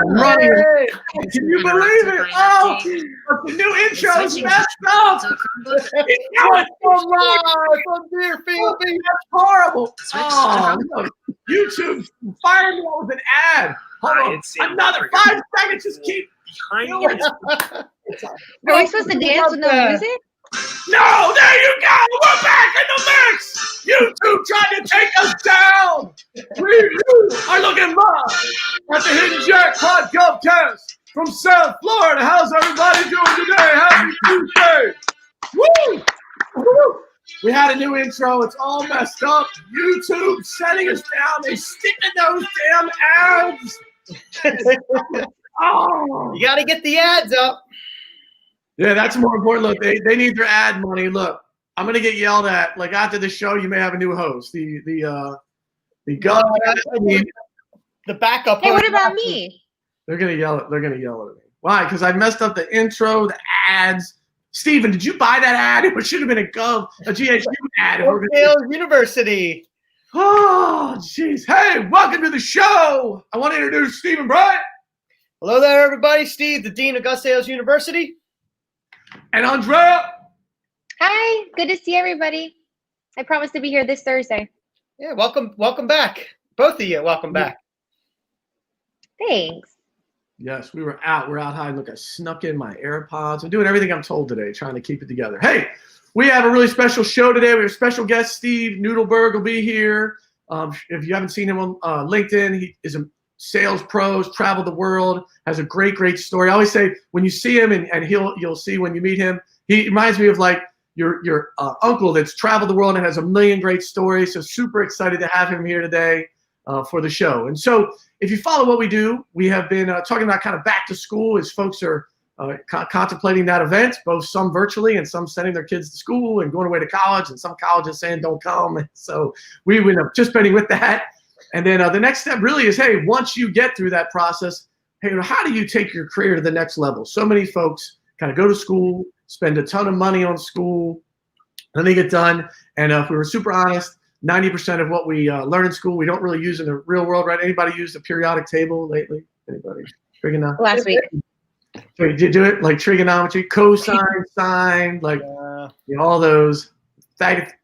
running. Can you believe it? Oh, but the new intro's messed up. It's from Deerfield. That's horrible. Oh, look. YouTube fired me out with an ad. Hold on. Another 5 seconds. Just keep behind you. Are we supposed to dance with no music? No, there you go. We're back in the mix. YouTube trying to take us down. We are looking live at the Hidden Jackpot GovCast from South Florida. How's everybody doing today? Happy Tuesday. Woo! Woo! We had a new intro. It's all messed up. YouTube setting us down. They sticking those damn ads. Oh. You got to get the ads up. Yeah, that's more important. Look, they need their ad money. Look, I'm gonna get yelled at. Like after the show, you may have a new host. The backup. Hey, what about me? They're gonna yell at me. Why? Because I messed up the intro, the ads. Steven, did you buy that ad? It should have been a GSU ad. University. Oh, jeez. Hey, welcome to the show. I want to introduce Steven Bryant. Hello there, everybody. Steve, the Dean of GovCast University. And Andrea. Hi, good to see everybody. I promise to be here this Thursday. Yeah, welcome back. Both of you, welcome back. Thanks. Yes, we're out hiding. Look, I snuck in my AirPods. I'm doing everything I'm told today, trying to keep it together. Hey, we have a really special show today. We have a special guest, Steve Nudelberg will be here. If you haven't seen him on LinkedIn, he is a sales pros, traveled the world, has a great story. I always say when you see him, and you'll see when you meet him, he reminds me of like your uncle that's traveled the world and has a million great stories. So super excited to have him here today for the show. And so if you follow what we do, we have been talking about kind of back to school as folks are contemplating that event, both some virtually and some sending their kids to school and going away to college, and some colleges saying don't come. And so we've been participating with that. And then the next step really is, hey, once you get through that process, hey, how do you take your career to the next level? So many folks kind of go to school, spend a ton of money on school, then they get done. And if we were super honest, 90% of what we learn in school, we don't really use in the real world, right? Anybody use the periodic table lately? Anybody? Trigonometry? Last week. Wait, did you do it? Like trigonometry, cosine, sine, like all those.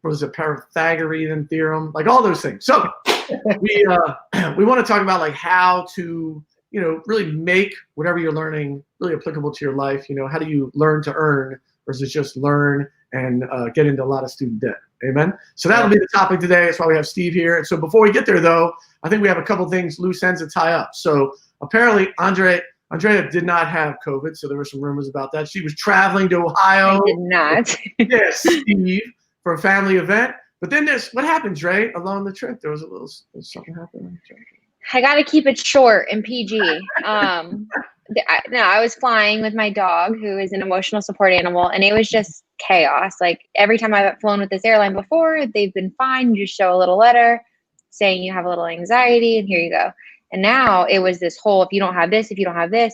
Was it Pythagorean theorem? Like all those things. So we want to talk about like how to, really make whatever you're learning really applicable to your life. How do you learn to earn versus just learn and get into a lot of student debt? Amen. So that'll be the topic today. That's why we have Steve here. And so before we get there, though, I think we have a couple things, loose ends to tie up. So apparently, Andrea did not have COVID, so there were some rumors about that. She was traveling to Ohio. I did not. Yes, Steve, for a family event. But then what happened, Dre, along the trip? There was something happening. I got to keep it short and PG. I was flying with my dog, who is an emotional support animal, and it was just chaos. Like every time I've flown with this airline before, they've been fine. You just show a little letter saying you have a little anxiety, and here you go. And now it was this whole, if you don't have this,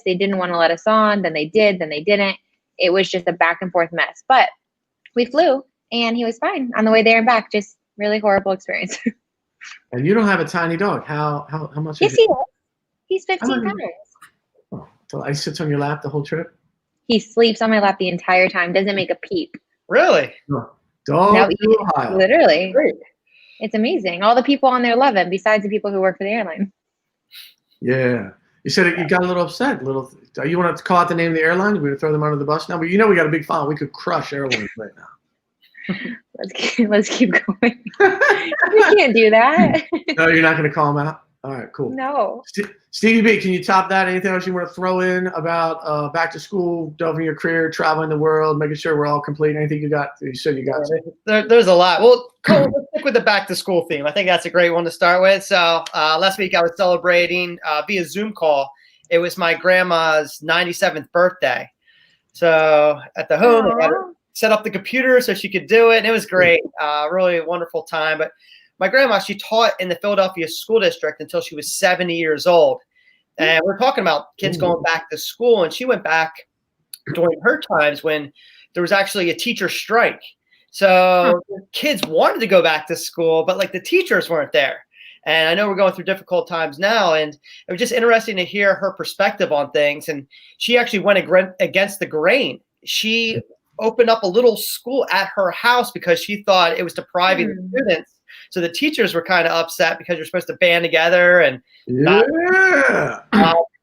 they didn't want to let us on, then they did, then they didn't. It was just a back and forth mess. But we flew, and he was fine on the way there and back. Just really horrible experience. And you don't have a tiny dog. How much Yes, is it? he is. He's 15 pounds. Oh, so he sits on your lap the whole trip? He sleeps on my lap the entire time, doesn't make a peep. Really? No. Dog to Ohio. Literally. Great. It's amazing. All the people on there love him, besides the people who work for the airline. Yeah. You said you got a little upset. You want to call out the name of the airline? We're going to throw them under the bus now? But we got a big file. We could crush airlines right now. Let's keep going. We can't do that. No, you're not going to call them out? All right, cool. No. Stevie B, can you top that? Anything else you want to throw in about back to school, delving your career, traveling the world, making sure we're all complete? Anything you got? You said you got. There's a lot. Well, cool. Let's stick with the back to school theme. I think that's a great one to start with. So last week I was celebrating via Zoom call. It was my grandma's 97th birthday. So at the home, I had her set up the computer so she could do it. And it was great. Really a wonderful time. But my grandma, she taught in the Philadelphia school district until she was 70 years old. And we're talking about kids going back to school. And she went back during her times when there was actually a teacher strike. So kids wanted to go back to school, but like the teachers weren't there. And I know we're going through difficult times now, and it was just interesting to hear her perspective on things. And she actually went against the grain. She opened up a little school at her house because she thought it was depriving the students. So the teachers were kind of upset because you're supposed to band together. And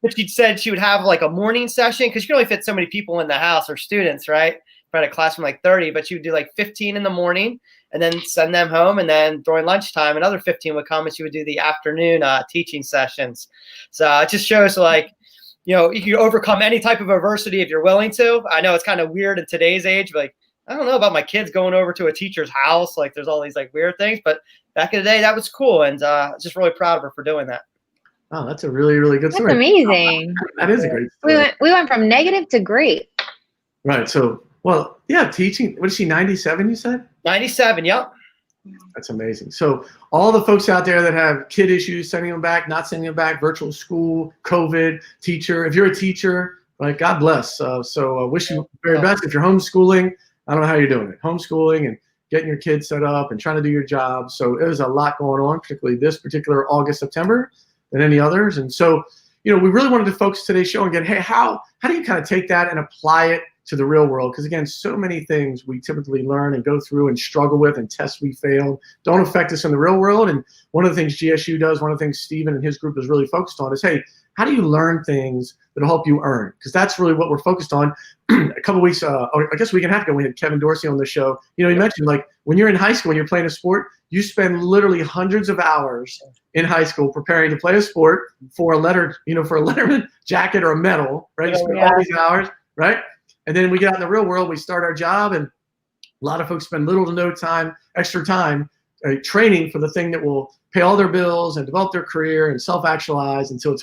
but she said she would have like a morning session because you can only fit so many people in the house or students, right? Had a classroom like 30, but she would do like 15 in the morning and then send them home. And then during lunchtime, another 15 would come and she would do the afternoon teaching sessions. So it just shows like, you know, you can overcome any type of adversity if you're willing to. I know it's kind of weird in today's age, but like, I don't know about my kids going over to a teacher's house. Like there's all these like weird things, but back in the day, that was cool. And just really proud of her for doing that. Oh, that's a really, really good story. That's amazing. That is a great story. We went from negative to great. Right. So, well, yeah, teaching. What is she, 97, you said? 97, yep. That's amazing. So all the folks out there that have kid issues, sending them back, not sending them back, virtual school, COVID, teacher. If you're a teacher, like God bless. So wish you the very best. If you're homeschooling, I don't know how you're doing it. Homeschooling and getting your kids set up and trying to do your job. So there's a lot going on, particularly this particular August, September than any others. And so, you know, we really wanted to focus today's show and get, hey, how do you kind of take that and apply it to the real world? Because again, so many things we typically learn and go through and struggle with and tests we failed don't affect us in the real world. And one of the things GSU does, one of the things Stephen and his group is really focused on is, hey, how do you learn things that'll help you earn? Because that's really what we're focused on. A couple weeks, or I guess a week and a half ago, we had Kevin Dorsey on the show. You know, he mentioned like when you're in high school and you're playing a sport, you spend literally hundreds of hours in high school preparing to play a sport for a letterman jacket or a medal, right? You spend all these hours, right? And then we get out in the real world, we start our job, and a lot of folks spend little to no time, extra time, training for the thing that will pay all their bills and develop their career and self-actualize. And so it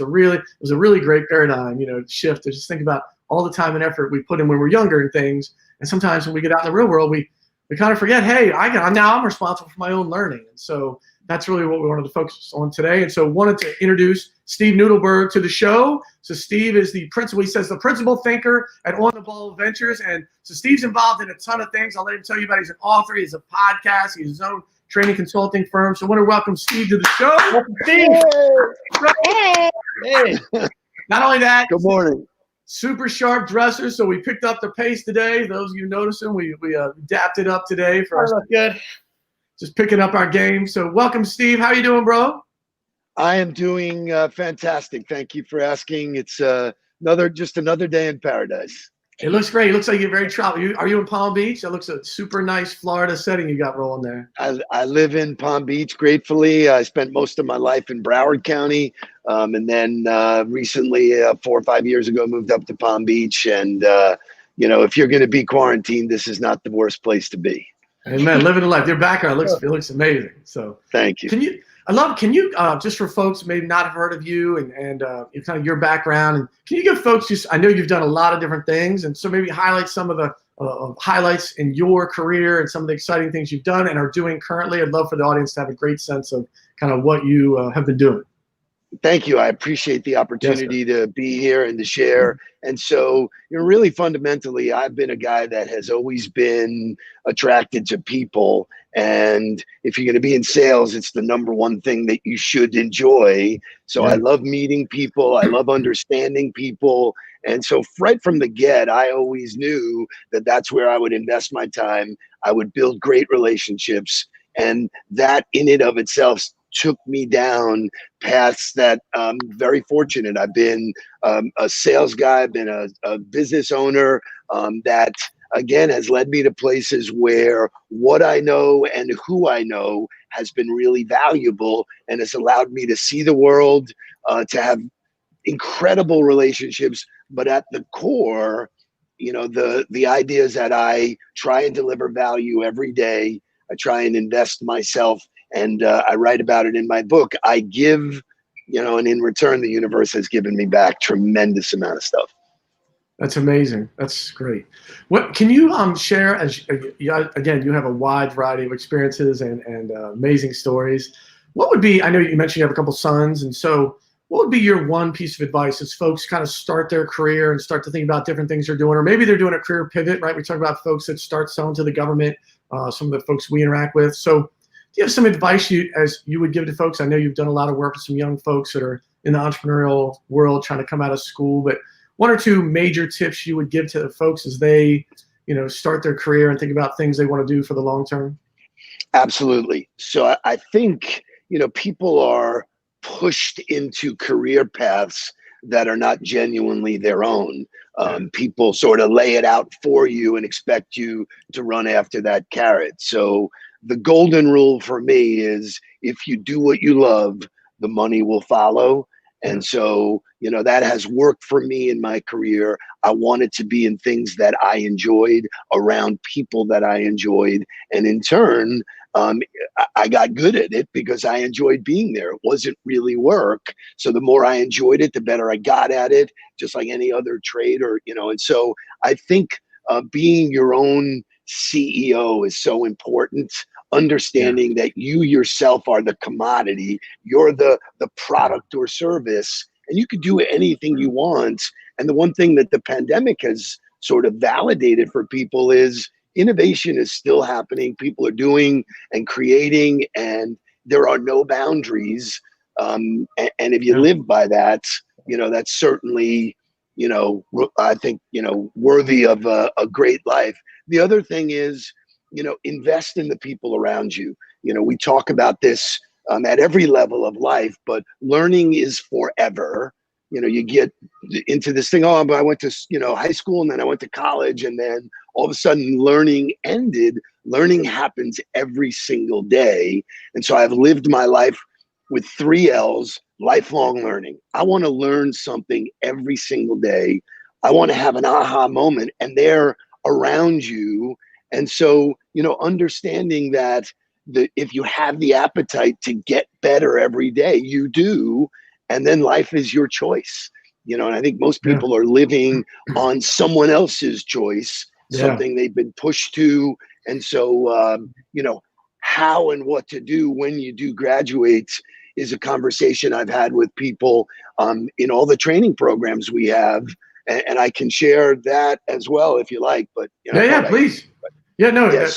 was a really great paradigm, you know, shift to just think about all the time and effort we put in when we're younger and things. And sometimes when we get out in the real world, we kind of forget, hey, I'm responsible for my own learning. And so that's really what we wanted to focus on today. And so wanted to introduce Steve Nudelberg to the show. So Steve is the principal, he says the principal thinker at On the Ball Ventures. And so Steve's involved in a ton of things. I'll let him tell you about it. He's an author, he's a podcast, he's his own training consulting firm. So I want to welcome Steve to the show. Welcome, Steve. Hey. Not only that. Good morning. Super sharp dresser, so we picked up the pace today. Those of you noticing, we adapted up today for our good. Just picking up our game. So welcome, Steve. How you doing, bro? I am doing fantastic. Thank you for asking. It's just another day in paradise. It looks great. It looks like you're very tropical. Are you in Palm Beach? That looks a super nice Florida setting you got rolling there. I live in Palm Beach, gratefully. I spent most of my life in Broward County. And then recently, 4 or 5 years ago, moved up to Palm Beach. And, you know, if you're going to be quarantined, this is not the worst place to be. Amen. Living the life. Your background looks amazing. So thank you. Can you just for folks who maybe not have heard of you and kind of your background, and can you give folks I know you've done a lot of different things, and so maybe highlight some of the highlights in your career and some of the exciting things you've done and are doing currently. I'd love for the audience to have a great sense of kind of what you have been doing. Thank you. I appreciate the opportunity to be here and to share. And so, you know, really fundamentally, I've been a guy that has always been attracted to people. And if you're going to be in sales, it's the number one thing that you should enjoy. So I love meeting people. I love understanding people. And so right from the get, I always knew that that's where I would invest my time. I would build great relationships. And that in and of itself took me down paths that I'm very fortunate. I've been a sales guy, I've been a business owner that, again, has led me to places where what I know and who I know has been really valuable and has allowed me to see the world, to have incredible relationships. But at the core, you know, the idea is that I try and deliver value every day. I try and invest myself. And I write about it in my book. I give, you know, and in return, the universe has given me back tremendous amount of stuff. That's amazing. That's great. What can you share? Again, you have a wide variety of experiences and amazing stories. What would be? I know you mentioned you have a couple sons, and so what would be your one piece of advice as folks kind of start their career and start to think about different things they're doing, or maybe they're doing a career pivot, right? We talk about folks that start selling to the government, some of the folks we interact with. So you have some advice as you would give to folks? I know you've done a lot of work with some young folks that are in the entrepreneurial world trying to come out of school, but one or two major tips you would give to the folks as they, start their career and think about things they want to do for the long term? Absolutely. So I think, people are pushed into career paths that are not genuinely their own. People sort of lay it out for you and expect you to run after that carrot. So the golden rule for me is if you do what you love, the money will follow. And so, that has worked for me in my career. I wanted to be in things that I enjoyed, around people that I enjoyed. And in turn, I got good at it because I enjoyed being there. It wasn't really work. So the more I enjoyed it, the better I got at it, just like any other trade and so I think being your own CEO is so important. Understanding that you yourself are the commodity, you're the product or service, and you can do anything you want. And the one thing that the pandemic has sort of validated for people is innovation is still happening. People are doing and creating, and there are no boundaries. And if you live by that, that's certainly, I think, worthy of a great life. The other thing is, invest in the people around you. We talk about this at every level of life, but learning is forever. You get into this thing, but I went to, high school and then I went to college and then all of a sudden learning ended. Learning happens every single day. And so I've lived my life with 3 L's, lifelong learning. I want to learn something every single day. I want to have an aha moment, and they're around you. And so, understanding that if you have the appetite to get better every day, you do. And then life is your choice. And I think most people are living on someone else's choice, something they've been pushed to. And so, how and what to do when you do graduate is a conversation I've had with people in all the training programs we have. And I can share that as well if you like. But please.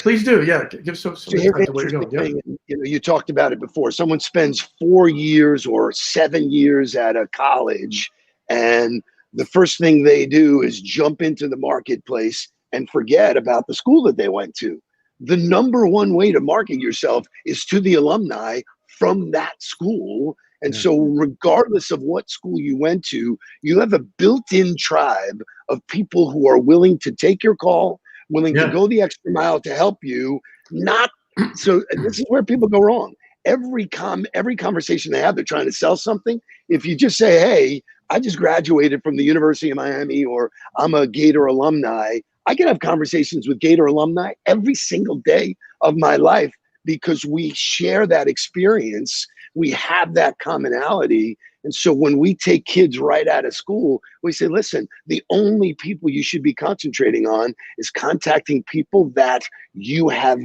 Please do. Yeah, give some insight to where you're going. You talked about it before. Someone spends 4 years or 7 years at a college, and the first thing they do is jump into the marketplace and forget about the school that they went to. The number one way to market yourself is to the alumni from that school. And so regardless of what school you went to, you have a built-in tribe of people who are willing to take your call, willing to go the extra mile to help you. So this is where people go wrong. Every conversation they have, they're trying to sell something. If you just say, hey, I just graduated from the University of Miami, or I'm a Gator alumni, I can have conversations with Gator alumni every single day of my life because we share that experience. We have that commonality. And so when we take kids right out of school, we say, listen, the only people you should be concentrating on is contacting people that you have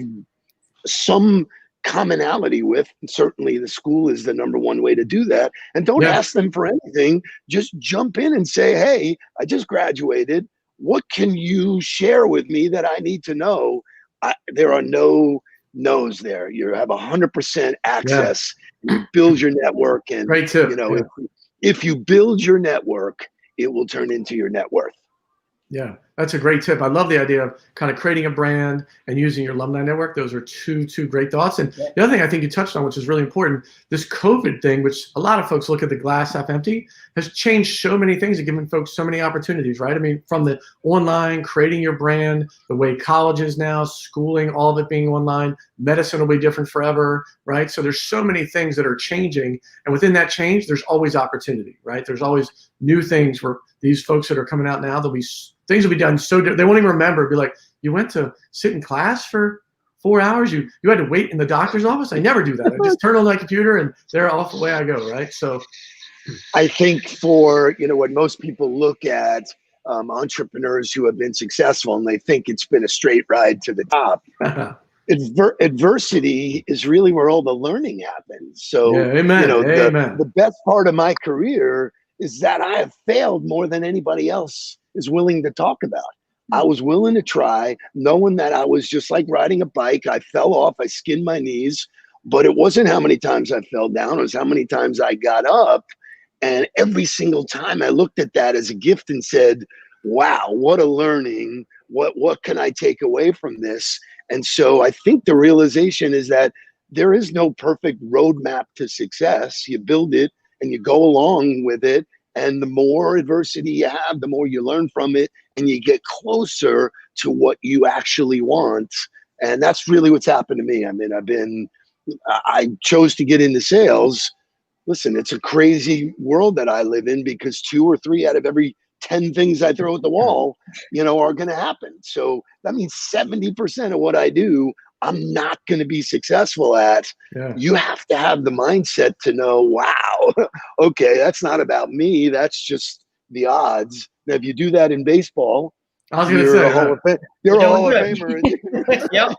some commonality with. And certainly the school is the number one way to do that. And don't ask them for anything. Just jump in and say, hey, I just graduated. What can you share with me that I need to know? There are no no's there. You have 100% access. You build your network, and if you build your network, it will turn into your net worth. Yeah, that's a great tip. I love the idea of kind of creating a brand and using your alumni network. Those are two great thoughts. And the other thing I think you touched on, which is really important, this COVID thing, which a lot of folks look at the glass half empty, has changed so many things and given folks so many opportunities, right? I mean, from the online, creating your brand, the way college is now, schooling, all of it being online, medicine will be different forever, right? So there's so many things that are changing. And within that change, there's always opportunity, right? There's always new things where these folks that are coming out now, things will be done so different. They won't even remember. Be like, you went to sit in class for 4 hours. You had to wait in the doctor's office. I never do that. I just turn on my computer and there off the way I go. Right. So I think for, when most people look at entrepreneurs who have been successful and they think it's been a straight ride to the top, adversity is really where all the learning happens. So, the best part of my career is that I have failed more than anybody else is willing to talk about. I was willing to try, knowing that I was just like riding a bike. I fell off, I skinned my knees. But it wasn't how many times I fell down, it was how many times I got up. And every single time I looked at that as a gift and said, wow, what a learning. What can I take away from this? And so I think the realization is that there is no perfect roadmap to success. You build it and you go along with it. And the more adversity you have, the more you learn from it and you get closer to what you actually want. And that's really what's happened to me. I mean, I chose to get into sales. Listen, it's a crazy world that I live in because 2 or 3 out of every 10 things I throw at the wall, are going to happen. So that means 70% of what I do, I'm not going to be successful at. Yeah. You have to have the mindset to know, wow, okay, that's not about me. That's just the odds. Now, if you do that in baseball, I was going to say, you're a Hall of Famer, and Yep.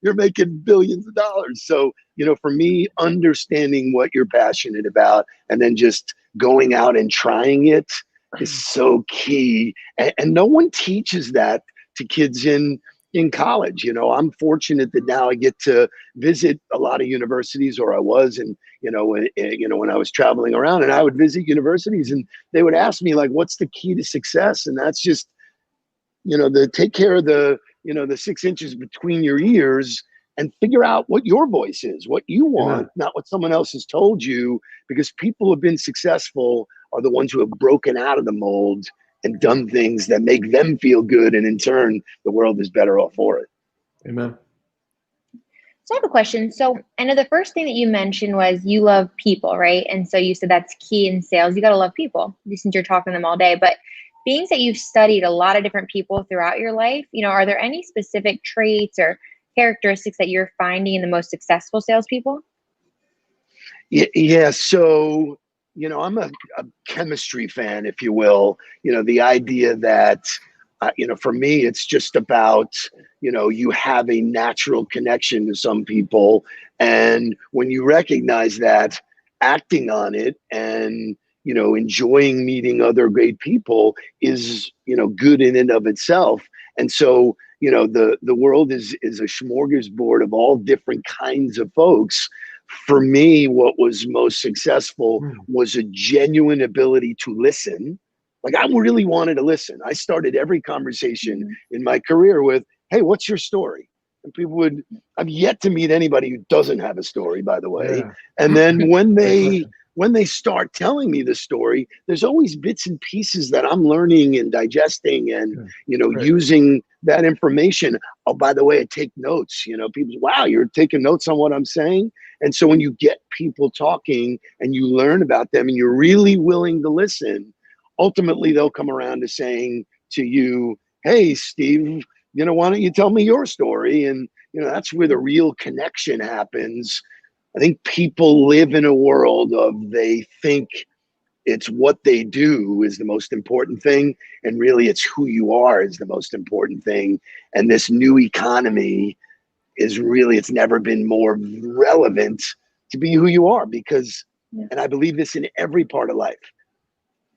you're making billions of dollars. So, for me, understanding what you're passionate about and then just going out and trying it is so key. And no one teaches that to kids in college. I'm fortunate that now I get to visit a lot of universities, or I was, and when I was traveling around, and I would visit universities, and they would ask me like, "What's the key to success?" And that's just take care of the 6 inches between your ears and figure out what your voice is, what you want, not what someone else has told you, because people who have been successful are the ones who have broken out of the mold and done things that make them feel good. And in turn, the world is better off for it. Amen. So I have a question. So I know the first thing that you mentioned was you love people, right? And so you said that's key in sales. You got to love people since you're talking to them all day. But being that you've studied a lot of different people throughout your life, are there any specific traits or characteristics that you're finding in the most successful salespeople? Yeah. So, I'm a chemistry fan, if you will. The idea that, for me, it's just about, you have a natural connection to some people. And when you recognize that, acting on it and, enjoying meeting other great people is, good in and of itself. And so, the world is a smorgasbord of all different kinds of folks. For me, what was most successful was a genuine ability to listen. Like, I really wanted to listen. I started every conversation in my career with, "Hey, what's your story?" And I've yet to meet anybody who doesn't have a story, by the way. Yeah. And then when they start telling me the story, there's always bits and pieces that I'm learning and digesting and, using that information. Oh, by the way, I take notes. People, wow, you're taking notes on what I'm saying. And so when you get people talking and you learn about them and you're really willing to listen, ultimately they'll come around to saying to you, "Hey, Steve, why don't you tell me your story?" And, that's where the real connection happens. I think people live in a world of, they think it's what they do is the most important thing. And really it's who you are is the most important thing. And this new economy is really, it's never been more relevant to be who you are, because, and I believe this in every part of life,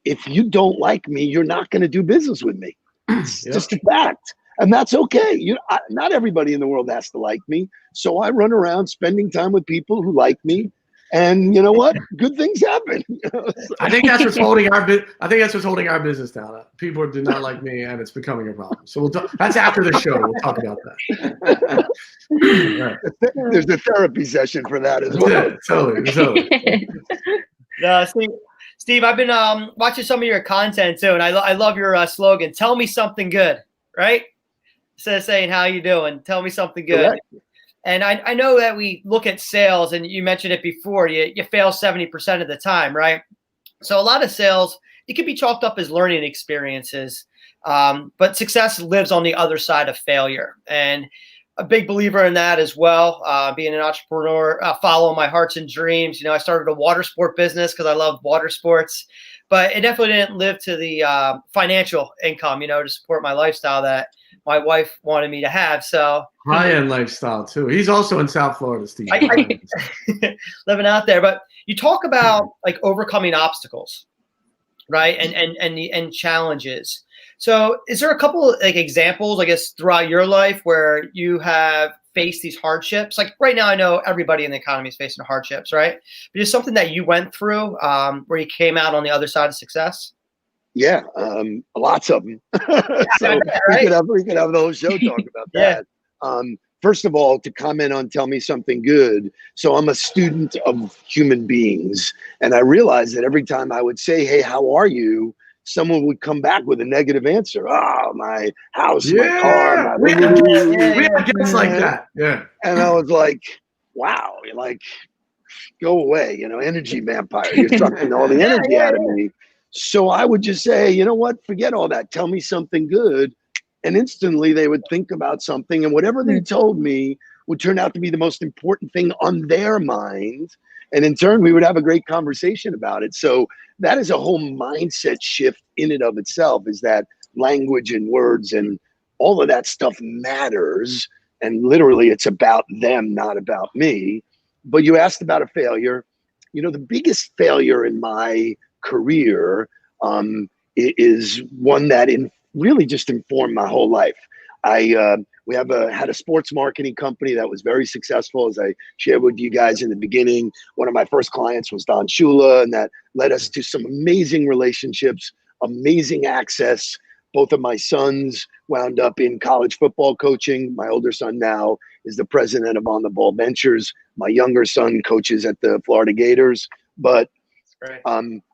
if you don't like me, you're not going to do business with me. It's just a fact. And that's okay. Not everybody in the world has to like me. So I run around spending time with people who like me. And you know what? Good things happen. I think that's what's holding our business down. People do not like me, and it's becoming a problem. So that's after the show. We'll talk about that. Right. There's a therapy session for that as well. Totally. Steve, I've been watching some of your content too, and I love your slogan. Tell me something good, right? Instead of saying how you doing, tell me something good. Correct. And I know that we look at sales, and you mentioned it before, you fail 70% of the time, right? So a lot of sales, it can be chalked up as learning experiences, but success lives on the other side of failure. And a big believer in that as well, being an entrepreneur, following my hearts and dreams. I started a water sport business because I love water sports, but it definitely didn't live to the financial income, to support my lifestyle that my wife wanted me to have. So high-end lifestyle too. He's also in South Florida, Steve. Living out there. But you talk about like overcoming obstacles, right? And challenges. So is there a couple like examples, I guess, throughout your life where you have face these hardships? Like right now, I know everybody in the economy is facing hardships, right? But just something that you went through where you came out on the other side of success? Yeah, lots of them. So Right? we could have the whole show talk about Yeah. that. First of all, to comment on Tell Me Something Good. So I'm a student of human beings, and I realized that every time I would say, "Hey, how are you?" someone would come back with a negative answer. Oh, my house, my car, Yeah, my. we have Yeah. guests like that. Yeah. And I was like, wow, you're like, go away, energy vampire. You're sucking all the energy out of me. So I would just say, you know what? Forget all that. Tell me something good. And instantly they would think about something, and whatever they told me would turn out to be the most important thing on their mind. And in turn, we would have a great conversation about it. So that is a whole mindset shift in and of itself, is that language and words and all of that stuff matters. And literally it's about them, not about me. But you asked about a failure. The biggest failure in my career is one that really just informed my whole life. We had a sports marketing company that was very successful, as I shared with you guys in the beginning. One of my first clients was Don Shula, and that led us to some amazing relationships, amazing access. Both of my sons wound up in college football coaching. My older son now is the president of On the Ball Ventures. My younger son coaches at the Florida Gators. But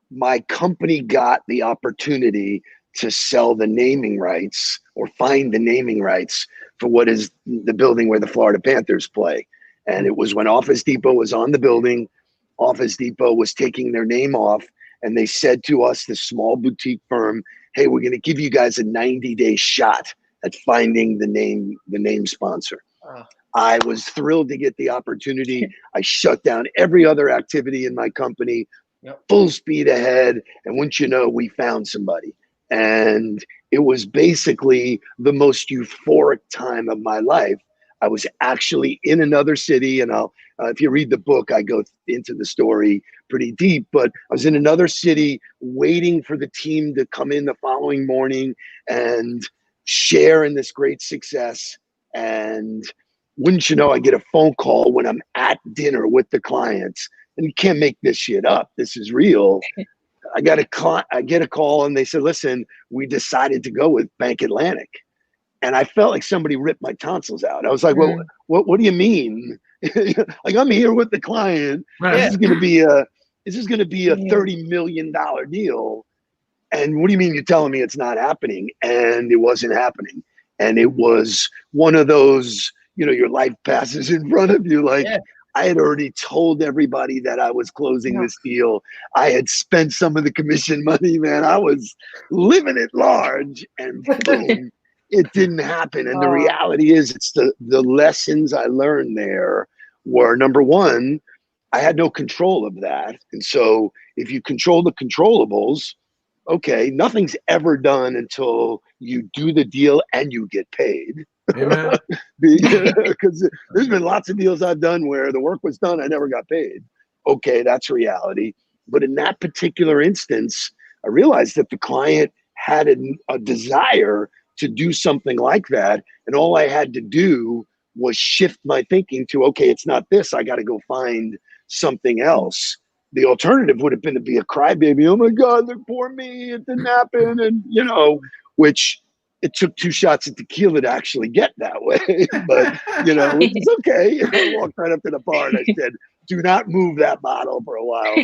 my company got the opportunity to sell the naming rights, or find the naming rights, for what is the building where the Florida Panthers play. And it was when Office Depot was on the building. Office Depot was taking their name off, and they said to us, this small boutique firm, hey, we're going to give you guys a 90-day shot at finding the name sponsor. I was thrilled to get the opportunity. I shut down every other activity in my company, full speed ahead. And wouldn't you know, we found somebody. And it was basically the most euphoric time of my life. I was actually in another city, and if you read the book, I go into the story pretty deep, but I was in another city waiting for the team to come in the following morning and share in this great success. And wouldn't you know, I get a phone call when I'm at dinner with the clients, and you can't make this shit up. This is real. I get a call, and they said, listen, we decided to go with Bank Atlantic. And I felt like somebody ripped my tonsils out. I was like, well, what do you mean? Like, I'm here with the client. Right. This is going to be a $30 million deal. And what do you mean you're telling me it's not happening? And it wasn't happening. And it was one of those, your life passes in front of you. Like, I had already told everybody that I was closing this deal. I had spent some of the commission money, man. I was living it large, and boom, it didn't happen. And the reality is, it's the lessons I learned there were, number one, I had no control of that. And so if you control the controllables, okay, nothing's ever done until you do the deal and you get paid. Amen. Because there's been lots of deals I've done where the work was done, I never got paid. Okay, that's reality. But in that particular instance, I realized that the client had a desire to do something like that. And all I had to do was shift my thinking to, okay, it's not this. I got to go find something else. The alternative would have been to be a crybaby. Oh my God, look, poor me. It didn't happen. And, which it took 2 shots of tequila to actually get that way. But, it's okay. I walked right up to the bar and I said, do not move that bottle for a while.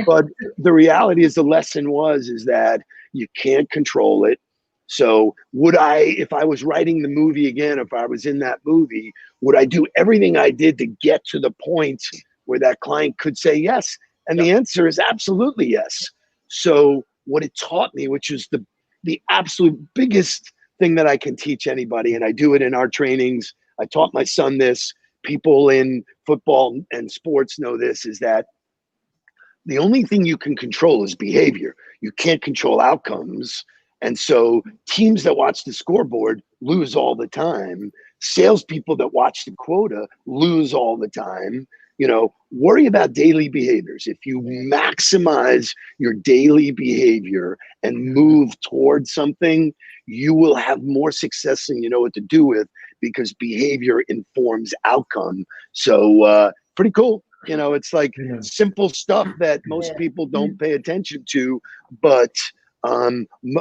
But the reality is, the lesson is that you can't control it. So would I, if I was writing the movie again, if I was in that movie, would I do everything I did to get to the point where that client could say yes? And the answer is absolutely yes. So what it taught me, which is the absolute biggest thing that I can teach anybody, and I do it in our trainings. I taught my son this. People in football and sports know this, is that the only thing you can control is behavior. You can't control outcomes. And so teams that watch the scoreboard lose all the time. Salespeople that watch the quota lose all the time. worry about daily behaviors. If you maximize your daily behavior and move towards something, you will have more success than you know what to do with, because behavior informs outcome. So pretty cool. It's like simple stuff that most people don't pay attention to, but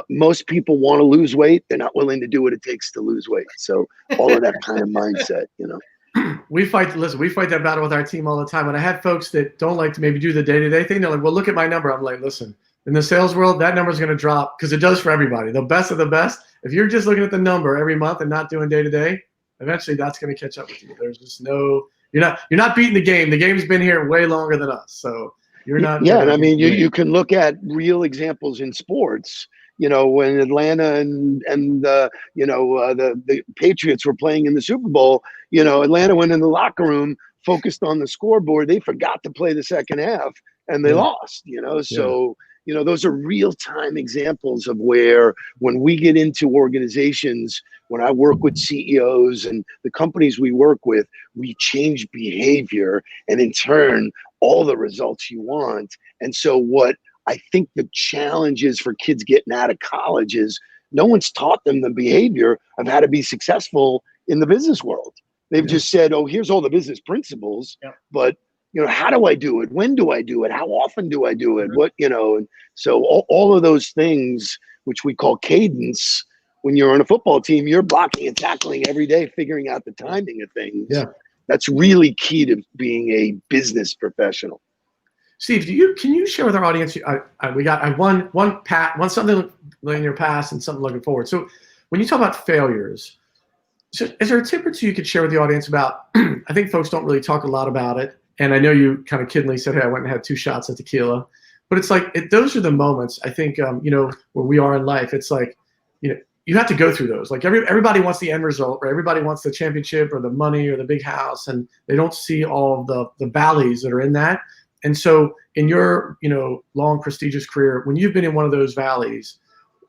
most people want to lose weight. They're not willing to do what it takes to lose weight. So all of that kind of mindset, We fight that battle with our team all the time. When I have folks that don't like to maybe do the day-to-day thing, they're like, well, look at my number. I'm like, listen, in the sales world, that number is going to drop, because it does for everybody. The best of the best. If you're just looking at the number every month and not doing day-to-day, eventually that's going to catch up with you. There's just you're not beating the game. The game's been here way longer than us. So you're not. Yeah. And I mean, you can look at real examples in sports. When Atlanta and the Patriots were playing in the Super Bowl, Atlanta went in the locker room, focused on the scoreboard. They forgot to play the second half and they lost, So, those are real time examples of where, when we get into organizations, when I work with CEOs and the companies we work with, we change behavior, and in turn, all the results you want. And so what I think the challenge is for kids getting out of college is no one's taught them the behavior of how to be successful in the business world. They've just said, oh, here's all the business principles, but how do I do it? When do I do it? How often do I do it? What, and so all of those things, which we call cadence, when you're on a football team, you're blocking and tackling every day, figuring out the timing of things. Yeah. That's really key to being a business professional. Steve, can you share with our audience? We got one something in your past and something looking forward. So when you talk about failures, so is there a tip or two you could share with the audience about? I think folks don't really talk a lot about it, and I know you kind of kiddingly said, "Hey, I went and had 2 shots of tequila," but it's like those are the moments. I think where we are in life. It's like you have to go through those. Like everybody wants the end result, right? Everybody wants the championship or the money or the big house, and they don't see all of the valleys that are in that. And so in your, long, prestigious career, when you've been in one of those valleys,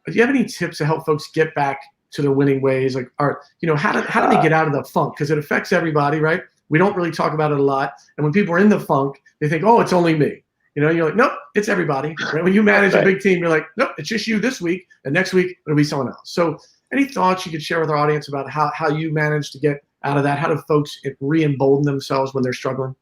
do you have any tips to help folks get back to their winning ways? Like, how do they get out of the funk? Because it affects everybody, right? We don't really talk about it a lot. And when people are in the funk, they think, oh, it's only me. You're like, nope, it's everybody. Right? When you manage a big team, you're like, nope, it's just you this week. And next week, it'll be someone else. So any thoughts you could share with our audience about how you manage to get out of that? How do folks re-embolden themselves when they're struggling?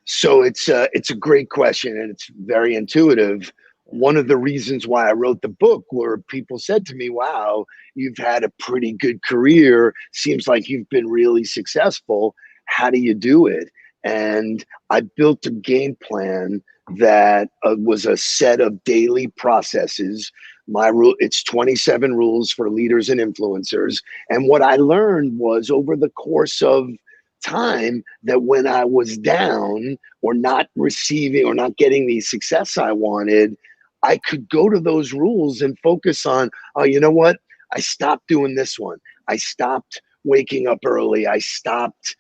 So it's a great question, and it's very intuitive. One of the reasons why I wrote the book were people said to me, wow, you've had a pretty good career. Seems like you've been really successful. How do you do it? And I built a game plan that was a set of daily processes. It's 27 rules for leaders and influencers. And what I learned was over the course of time that when I was down or not receiving or not getting the success I wanted, I could go to those rules and focus on, oh, you know what? I stopped doing this one. I stopped waking up early. I stopped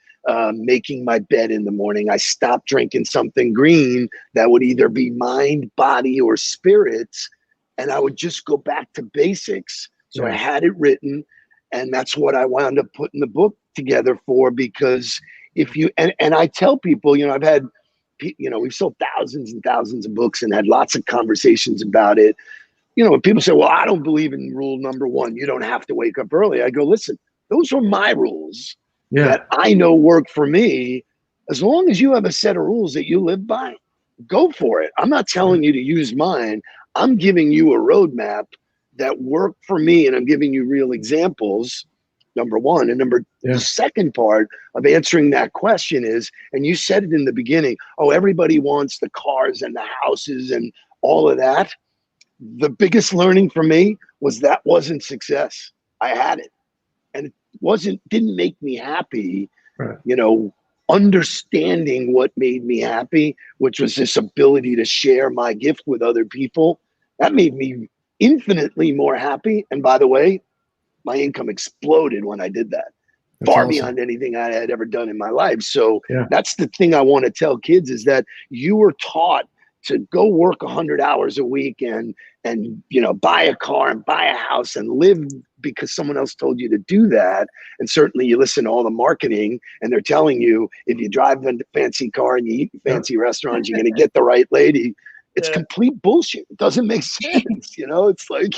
making my bed in the morning. I stopped drinking something green that would either be mind, body, or spirits. And I would just go back to basics. So I had it written, and that's what I wound up putting the book together for, because if you, and I tell people, I've had, we've sold thousands and thousands of books and had lots of conversations about it. When people say, well, I don't believe in rule number 1, you don't have to wake up early. I go, listen, those are my rules that I know work for me. As long as you have a set of rules that you live by, go for it. I'm not telling you to use mine. I'm giving you a roadmap that worked for me, and I'm giving you real examples, number one. And the second part of answering that question is, and you said it in the beginning, oh, everybody wants the cars and the houses and all of that. The biggest learning for me was that wasn't success. I had it, and it didn't make me happy. Right. Understanding what made me happy, which was this ability to share my gift with other people, that made me infinitely more happy. And by the way, my income exploded when I did that. That's far awesome. Beyond anything I had ever done in my life. So that's the thing I want to tell kids, is that you were taught to go work 100 hours a week and buy a car and buy a house and live because someone else told you to do that. And certainly you listen to all the marketing and they're telling you if you drive a fancy car and you eat in fancy restaurants, you're going to get the right lady. It's complete bullshit. It doesn't make sense. It's like,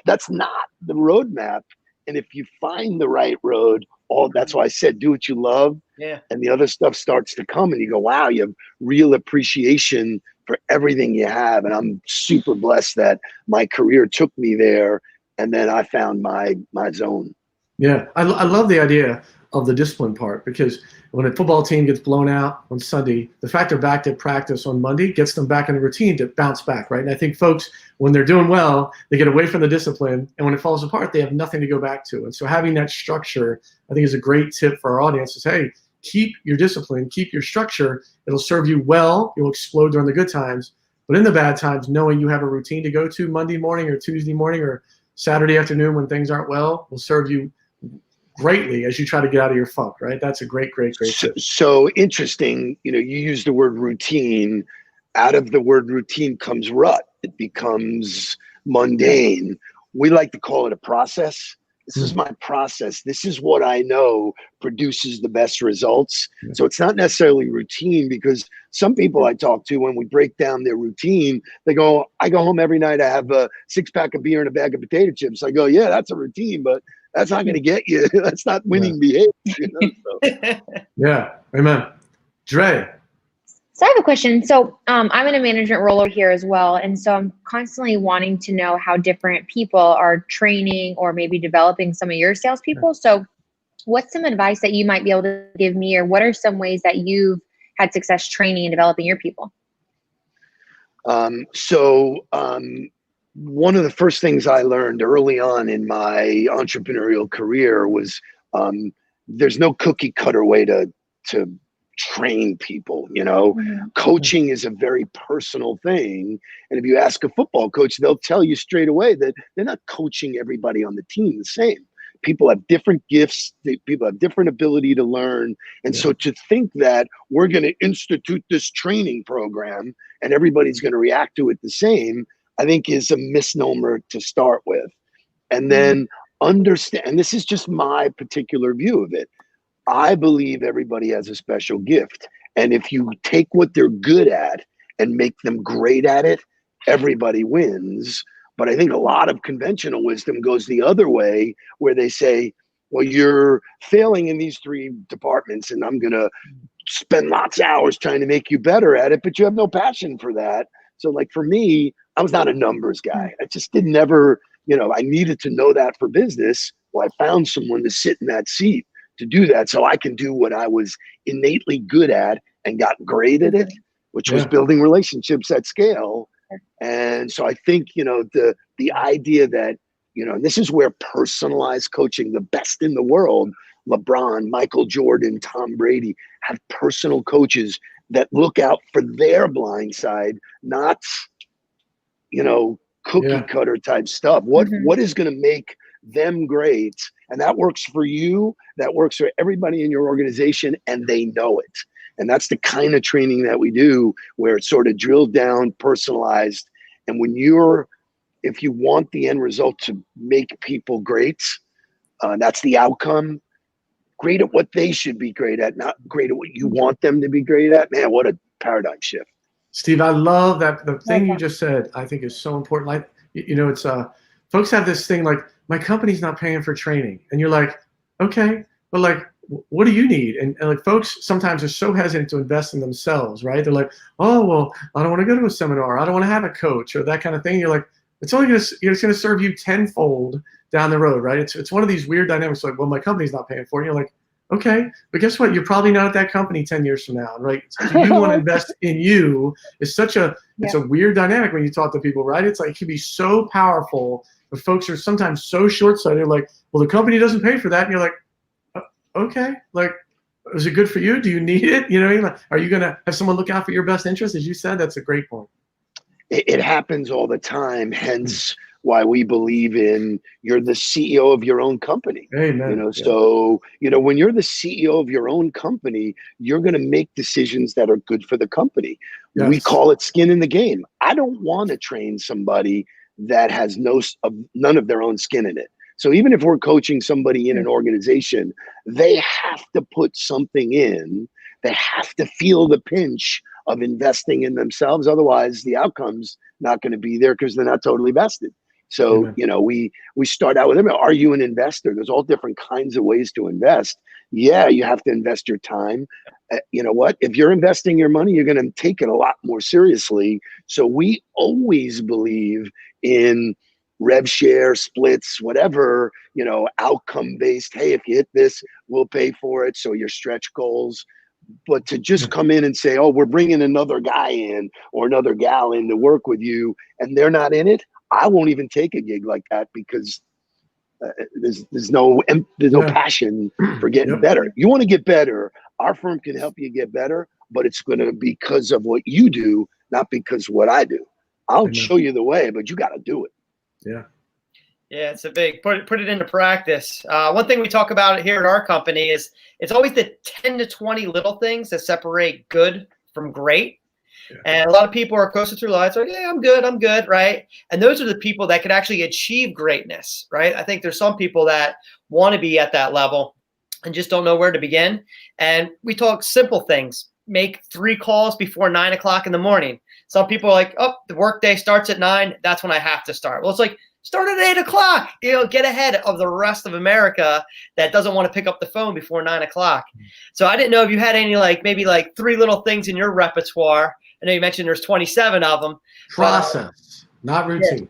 that's not the roadmap. And if you find the right road, that's why I said, do what you love. Yeah. And the other stuff starts to come and you go, wow, you have real appreciation for everything you have. And I'm super blessed that my career took me there. And then I found my zone. Yeah. I love the idea of the discipline part, because when a football team gets blown out on Sunday, the fact they're back to practice on Monday gets them back in the routine to bounce back, right? And I think folks, when they're doing well, they get away from the discipline, and when it falls apart, they have nothing to go back to. And so having that structure, I think, is a great tip for our audience is, hey, keep your discipline, keep your structure. It'll serve you well. You'll explode during the good times. But in the bad times, knowing you have a routine to go to Monday morning or Tuesday morning or Saturday afternoon when things aren't well will serve you greatly as you try to get out of your funk, right? That's a great tip. So interesting. You use the word routine. Out of the word routine comes rut. It becomes mundane. We like to call it a process. This is my process. This is what I know produces the best results. So it's not necessarily routine, because some people I talk to, when we break down their routine, they go, I go home every night, I have a 6-pack of beer and a bag of potato chips. I go, yeah, that's a routine, but that's not going to get you. That's not winning behavior. So. Yeah. Amen. Dre. So I have a question. So I'm in a management role over here as well. And so I'm constantly wanting to know how different people are training or maybe developing some of your salespeople. So what's some advice that you might be able to give me, or what are some ways that you've had success training and developing your people? One of the first things I learned early on in my entrepreneurial career was there's no cookie cutter way to train people. Coaching is a very personal thing. And if you ask a football coach, they'll tell you straight away that they're not coaching everybody on the team the same. People have different gifts. People have different ability to learn. And so to think that we're going to institute this training program and everybody's going to react to it the same, I think is a misnomer to start with. And then understand, and this is just my particular view of it, I believe everybody has a special gift. And if you take what they're good at and make them great at it, everybody wins. But I think a lot of conventional wisdom goes the other way, where they say, well, you're failing in these 3 departments and I'm going to spend lots of hours trying to make you better at it, but you have no passion for that. So like for me, I was not a numbers guy. I just didn't ever, I needed to know that for business. Well, I found someone to sit in that seat to do that, so I can do what I was innately good at and got great at it, which was building relationships at scale. And so I think, the idea that, this is where personalized coaching, the best in the world, LeBron, Michael Jordan, Tom Brady, have personal coaches that look out for their blind side, not, cookie cutter type stuff. What is going to make them great? And that works for you, that works for everybody in your organization, and they know it. And that's the kind of training that we do, where it's sort of drilled down, personalized. And if you want the end result to make people great, that's the outcome. Great at what they should be great at, not great at what you want them to be great at. Man, what a paradigm shift. Steve, I love that. The thing you just said, I think, is so important. Like, it's folks have this thing like, my company's not paying for training. And you're like, okay, but like, what do you need? And like, folks sometimes are so hesitant to invest in themselves, right? They're like, oh, well, I don't want to go to a seminar. I don't want to have a coach or that kind of thing. You're like, it's going to serve you tenfold down the road, right? It's one of these weird dynamics. Like, well, my company's not paying for it. And you're like, okay, but guess what? You're probably not at that company 10 years from now, right? So you want to invest in you. It's a weird dynamic when you talk to people, right? It's like, it can be so powerful, but folks are sometimes so short-sighted. Like, well, the company doesn't pay for that. And you're like, okay, like, is it good for you? Do you need it? Like, are you going to have someone look out for your best interest? As you said, that's a great point. It happens all the time. Hence why we believe in you're the CEO of your own company. Amen. So, when you're the CEO of your own company, you're going to make decisions that are good for the company. Yes. We call it skin in the game. I don't want to train somebody that has none of their own skin in it. So even if we're coaching somebody in an organization, they have to put something in. They have to feel the pinch of investing in themselves. Otherwise, the outcome's not going to be there because they're not totally vested. So, we start out with them. Are you an investor? There's all different kinds of ways to invest. Yeah, you have to invest your time. You know what? If you're investing your money, you're going to take it a lot more seriously. So we always believe in rev share, splits, whatever, outcome based. Hey, if you hit this, we'll pay for it. So your stretch goals. But to just come in and say, oh, we're bringing another guy in or another gal in to work with you, and they're not in it, I won't even take a gig like that because there's no passion for getting better. You want to get better. Our firm can help you get better, but it's going to be because of what you do, not because of what I do. I'll show you the way, but you got to do it. Yeah. Yeah, it's a big put it into practice. One thing we talk about here at our company is it's always the 10 to 20 little things that separate good from great. Yeah. And a lot of people are closer through life. Like, yeah, I'm good, right? And those are the people that could actually achieve greatness, right? I think there's some people that want to be at that level and just don't know where to begin. And we talk simple things. Make 3 calls before 9 o'clock in the morning. Some people are like, oh, the workday starts at 9. That's when I have to start. Well, it's like, start at 8 o'clock. Get ahead of the rest of America that doesn't want to pick up the phone before 9 o'clock. So I didn't know if you had any maybe 3 little things in your repertoire. I know you mentioned there's 27 of them. Process, not routine.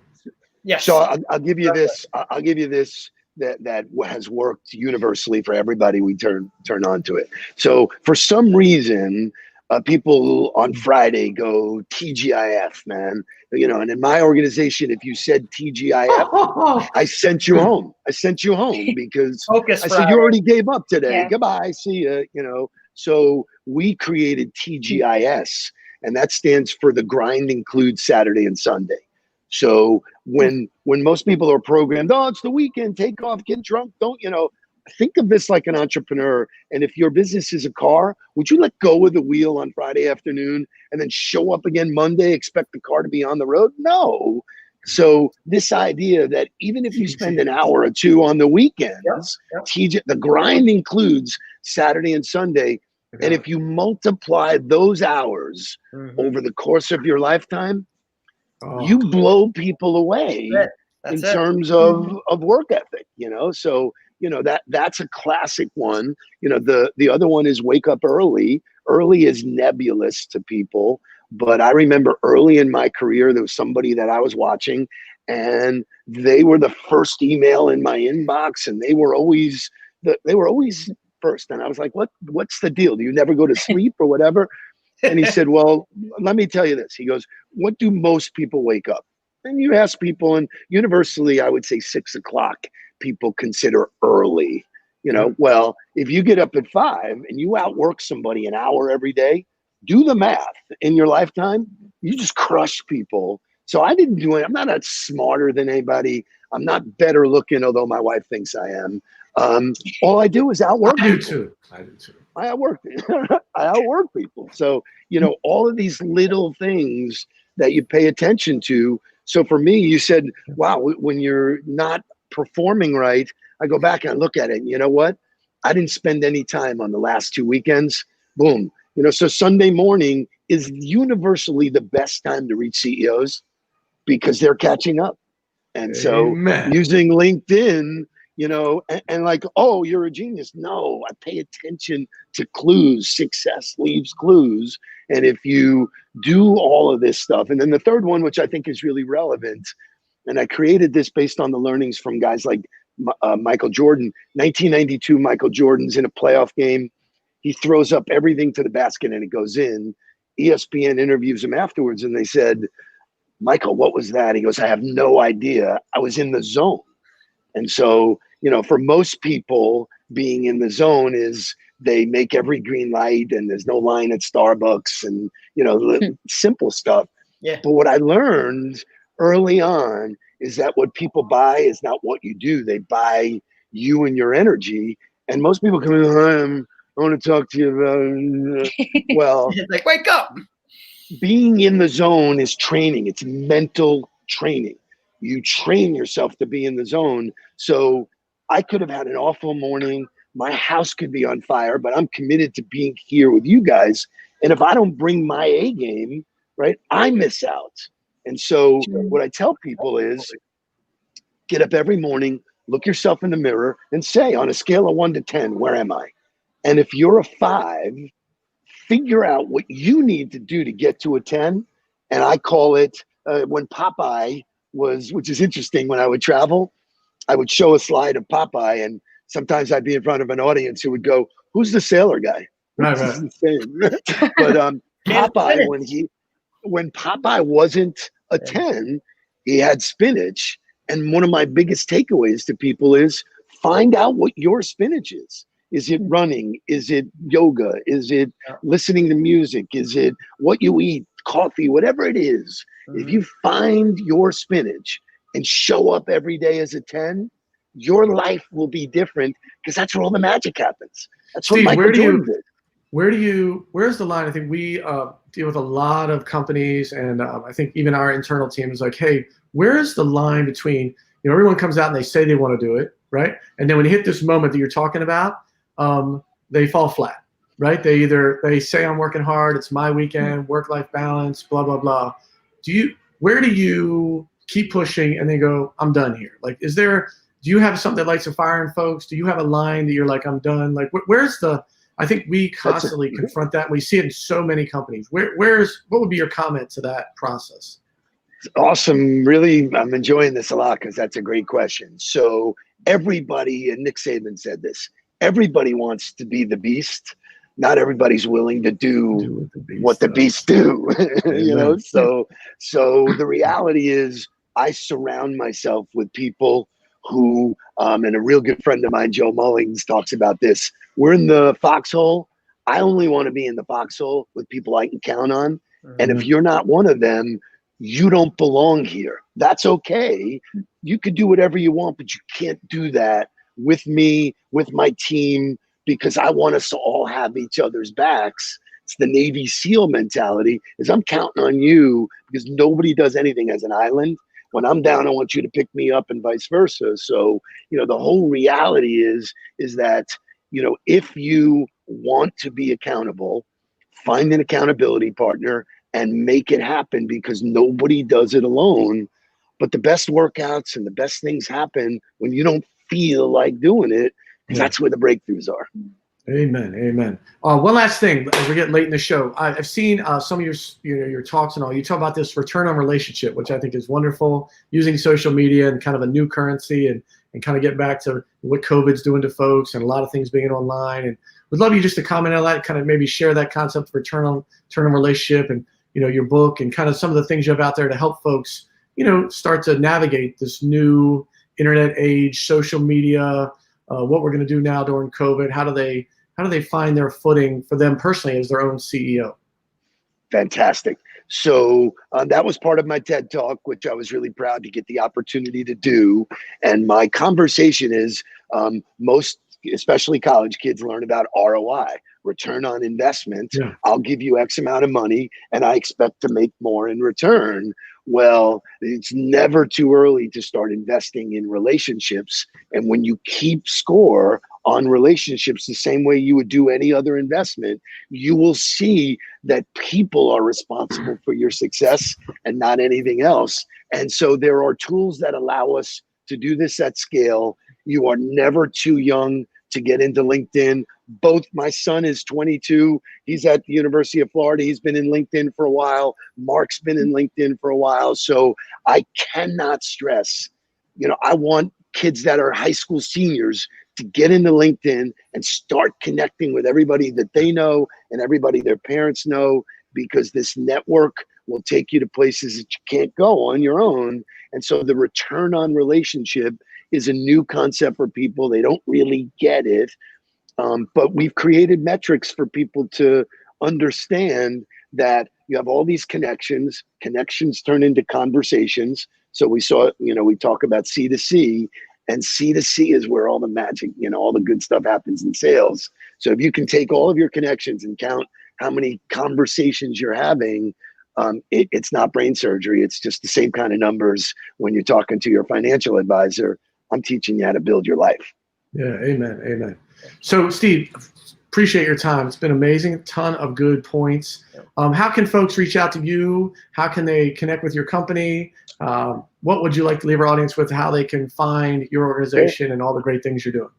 Yeah. So I'll give you this. I'll give you this that has worked universally for everybody we turn on to it. So for some reason, people on Friday go TGIF, man. And in my organization, if you said TGIF, I sent you home. Because I said, you already gave up today. Yeah. Goodbye. See ya. So we created TGIS, and that stands for the grind includes Saturday and Sunday. So when most people are programmed, oh, it's the weekend, take off, get drunk, don't, think of this like an entrepreneur. And if your business is a car, would you let go of the wheel on Friday afternoon and then show up again Monday, expect the car to be on the road? No. So this idea that even if you spend an hour or two on the weekends, the grind includes Saturday and Sunday. And if you multiply those hours over the course of your lifetime, you blow people away in terms of work ethic, So, that's a classic one. The other one is wake up early. Early is nebulous to people. But I remember early in my career, there was somebody that I was watching, and they were the first email in my inbox, and they were always first. And I was like, what's the deal? Do you never go to sleep or whatever? And he said, well, let me tell you this. He goes, what do most people wake up? And you ask people, and universally, I would say 6 o'clock people consider early. Well, if you get up at 5 and you outwork somebody an hour every day, do the math. In your lifetime, you just crush people. So I didn't do it. I'm not smarter than anybody. I'm not better looking, although my wife thinks I am. All I do is outwork people. I do too. I outwork people. So, all of these little things that you pay attention to. So for me, you said, wow, when you're not performing right, I go back and I look at it. And you know what? I didn't spend any time on the last 2 weekends. Boom. So Sunday morning is universally the best time to reach CEOs because they're catching up. And so using LinkedIn, and like, oh, you're a genius. No, I pay attention to clues. Success leaves clues. And if you do all of this stuff, and then the third one, which I think is really relevant, and I created this based on the learnings from guys like Michael Jordan. 1992, Michael Jordan's in a playoff game. He throws up everything to the basket and it goes in. ESPN interviews him afterwards and they said, Michael, what was that? He goes, I have no idea. I was in the zone. And so, for most people, being in the zone is they make every green light and there's no line at Starbucks and, simple stuff. Yeah. But what I learned early on is that what people buy is not what you do. They buy you and your energy. And most people come in, I want to talk to you about, well, It's like, wake up. being in the zone is training. It's mental training. You train yourself to be in the zone. So I could have had an awful morning. My house could be on fire, but I'm committed to being here with you guys. And if I don't bring my A game, right, I miss out. And so what I tell people is get up every morning, look yourself in the mirror and say, on a scale of 1 to 10, where am I? And if you're a 5, figure out what you need to do to get to a 10. And I call it when Popeye was, which is interesting, when I would travel, I would show a slide of Popeye, and sometimes I'd be in front of an audience who would go, who's the sailor guy? Right, This is right. insane. But Popeye, when Popeye wasn't a 10, he had spinach. And one of my biggest takeaways to people is find out what your spinach is. Is it running? Is it yoga? Is it listening to music? Is it what you eat, coffee, whatever it is? If you find your spinach and show up every day as a 10, your life will be different, because that's where all the magic happens. That's what Steve, Michael Jordan did. Where's the line? I think we deal with a lot of companies, and I think even our internal team is like, hey, where's the line between, everyone comes out and they say they want to do it, right? And then when you hit this moment that you're talking about, they fall flat, right? They say I'm working hard, it's my weekend, work-life balance, blah, blah, blah. Where do you keep pushing and then go, I'm done here? Like, do you have something that lights a fire in folks? Do you have a line that you're like, I'm done? Like, I think we constantly confront that. We see it in so many companies. What would be your comment to that process? Awesome. Really, I'm enjoying this a lot, because that's a great question. So everybody, and Nick Saban said this, everybody wants to be the beast. Not everybody's willing to do what the beasts do. So the reality is I surround myself with people who, and a real good friend of mine, Joe Mullings, talks about this. We're in the foxhole. I only want to be in the foxhole with people I can count on. And if you're not one of them, you don't belong here. That's okay. You could do whatever you want, but you can't do that with me, with my team, because I want us to all have each other's backs. It's the Navy SEAL mentality, is I'm counting on you, because nobody does anything as an island. When I'm down, I want you to pick me up, and vice versa. So, the whole reality is that, if you want to be accountable, find an accountability partner and make it happen, because nobody does it alone. But the best workouts and the best things happen when you don't feel like doing it, because that's where the breakthroughs are. Amen. Amen. One last thing, as we get late in the show, I've seen some of your talks and all. You talk about this return on relationship, which I think is wonderful, using social media and kind of a new currency, and kind of get back to what COVID's doing to folks, and a lot of things being online. And would love you just to comment on that, kind of maybe share that concept of return on relationship, and your book, and kind of some of the things you have out there to help folks, start to navigate this new internet age, social media, what we're going to do now during COVID. How do they find their footing for them personally as their own CEO? Fantastic. So that was part of my TED Talk, which I was really proud to get the opportunity to do. And my conversation is most, especially college kids, learn about ROI, return on investment. Yeah. I'll give you X amount of money and I expect to make more in return. Well, it's never too early to start investing in relationships. And when you keep score on relationships the same way you would do any other investment, you will see that people are responsible for your success and not anything else. And so there are tools that allow us to do this at scale. You are never too young to get into LinkedIn. Both my son is 22. He's at the University of Florida. He's been in LinkedIn for a while. Mark's been in LinkedIn for a while. So I cannot stress, I want kids that are high school seniors to get into LinkedIn and start connecting with everybody that they know and everybody their parents know, because this network will take you to places that you can't go on your own. And so the return on relationship is a new concept for people. They don't really get it. But we've created metrics for people to understand that you have all these connections turn into conversations So we saw, we talk about C to C, and C to C is where all the magic, all the good stuff happens in sales. So if you can take all of your connections and count how many conversations you're having, it's not brain surgery. It's just the same kind of numbers when you're talking to your financial advisor. I'm teaching you how to build your life. Yeah, amen, amen. So, Steve, appreciate your time. It's been amazing. A ton of good points. How can folks reach out to you? How can they connect with your company? What would you like to leave our audience with, how they can find your organization and all the great things you're doing?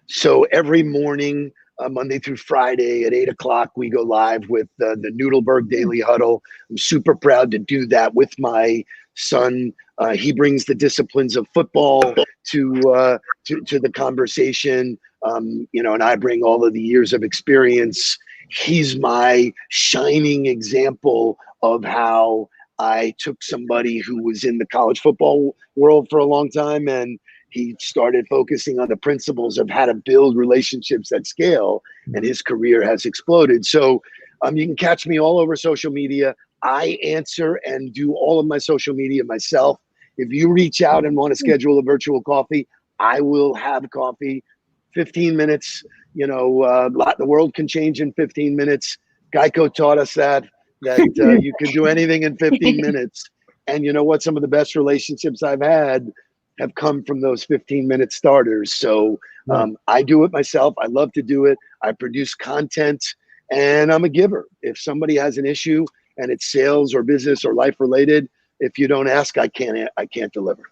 So every morning, Monday through Friday at 8 o'clock, we go live with the Nudelberg Daily Huddle. I'm super proud to do that with my son. He brings the disciplines of football to the conversation, and I bring all of the years of experience. He's my shining example of how I took somebody who was in the college football world for a long time, and he started focusing on the principles of how to build relationships at scale, and his career has exploded. So you can catch me all over social media. I answer and do all of my social media myself. If you reach out and want to schedule a virtual coffee, I will have coffee. 15 minutes, the world can change in 15 minutes. Geico taught us that you can do anything in 15 minutes. And you know what? Some of the best relationships I've had have come from those 15-minute starters. So I do it myself. I love to do it. I produce content, and I'm a giver. If somebody has an issue and it's sales or business or life related, if you don't ask, I can't deliver.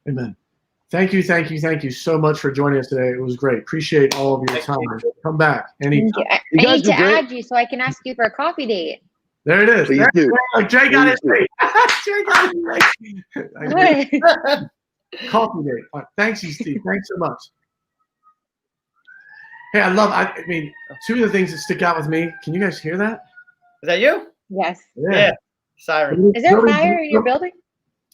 Amen. Thank you so much for joining us today. It was great. Appreciate all of your time. Come back anytime. I need to add you so I can ask you for a coffee date. There it is. Please do. Jay got it. Jay got it. Coffee date. All right. Thanks, Steve. Thanks so much. Hey, I mean, two of the things that stick out with me. Can you guys hear that? Is that you? Yes. Yeah. Siren. Is there a fire in your building?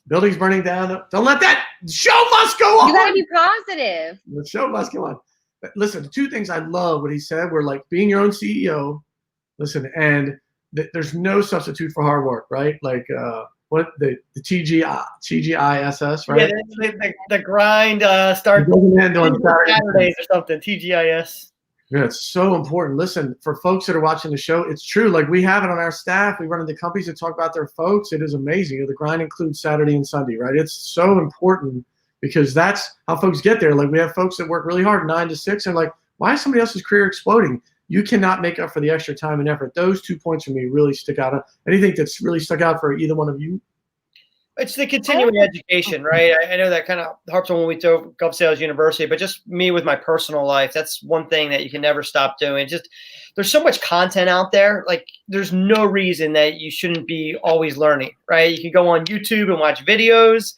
Building's burning down. Don't let that show must go on. You gotta be positive. The show must go on. But listen, the two things I love what he said were like being your own CEO. Listen, and there's no substitute for hard work, right? Like what the TGISS, right? Yeah, the grind starts on Saturdays or something. TGIS. Yeah, it's so important. Listen, for folks that are watching the show, it's true. Like we have it on our staff. We run into companies that talk about their folks. It is amazing. The grind includes Saturday and Sunday, right? It's so important because that's how folks get there. Like we have folks that work really hard 9 to 6 and like, why is somebody else's career exploding? You cannot make up for the extra time and effort. Those 2 points for me really stick out. Anything that's really stuck out for either one of you? It's the continuing education, right? I know that kind of harps on when we do GovSales University, but just me with my personal life, that's one thing that you can never stop doing. Just there's so much content out there. Like there's no reason that you shouldn't be always learning, right? You can go on YouTube and watch videos.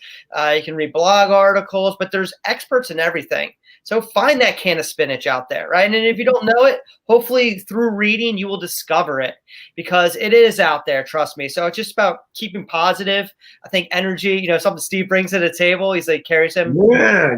You can read blog articles, but there's experts in everything. So find that can of spinach out there, right? And if you don't know it, hopefully through reading, you will discover it because it is out there, trust me. So it's just about keeping positive. I think energy, something Steve brings to the table. He's like, carries him. Yeah.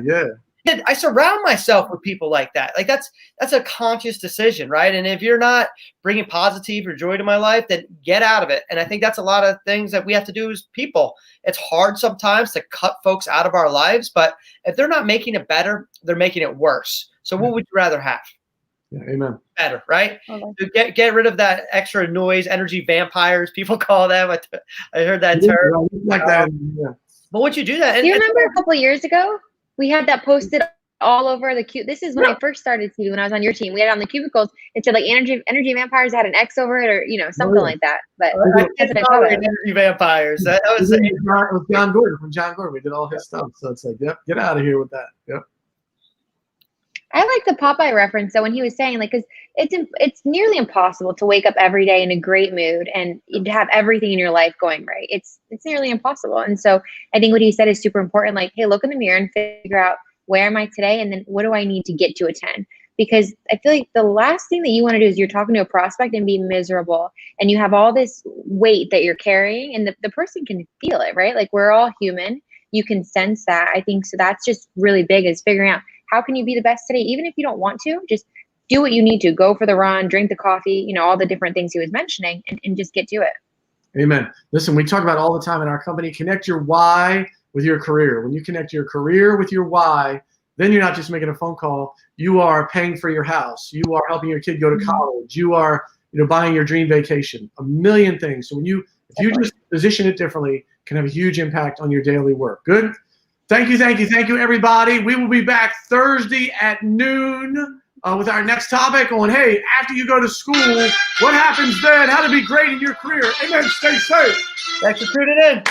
I surround myself with people like that. Like that's a conscious decision, right? And if you're not bringing positive or joy to my life, then get out of it. And I think that's a lot of things that we have to do as people. It's hard sometimes to cut folks out of our lives, but if they're not making it better, they're making it worse. So what would you rather have? Yeah, amen. Better, right? Okay. So get rid of that extra noise, energy vampires, people call them. I heard that term. Like that. Yeah. But once you do that, Do you remember a couple of years ago? We had that posted all over the This is when I first started, Steve, when I was on your team. We had it on the cubicles. It said like energy vampires had an X over it or, something like that. But that's what I thought of. Energy vampires. That was it was John Gordon from John Gordon. We did all his stuff. So it's like, yep, get out of here with that. Yep. I like the Popeye reference though when he was saying like, because it's nearly impossible to wake up every day in a great mood and to have everything in your life going right. It's nearly impossible. And so I think what he said is super important. Like, hey, look in the mirror and figure out where am I today, and then what do I need to get to a 10? Because I feel like the last thing that you want to do is you're talking to a prospect and be miserable, and you have all this weight that you're carrying, and the person can feel it, right? Like we're all human. You can sense that. I think so. That's just really big is figuring out how can you be the best today, even if you don't want to. Just do what you need to. Go for the run, drink the coffee, all the different things he was mentioning, and just get to it. Amen. Listen, we talk about all the time in our company, connect your why with your career. When you connect your career with your why, then you're not just making a phone call. You are paying for your house. You are helping your kid go to college. You are, buying your dream vacation. A million things. So if you just position it differently, can have a huge impact on your daily work. Good. Thank you, everybody. We will be back Thursday at noon with our next topic on, hey, after you go to school, what happens then? How to be great in your career. Amen. Stay safe. Thanks for tuning in.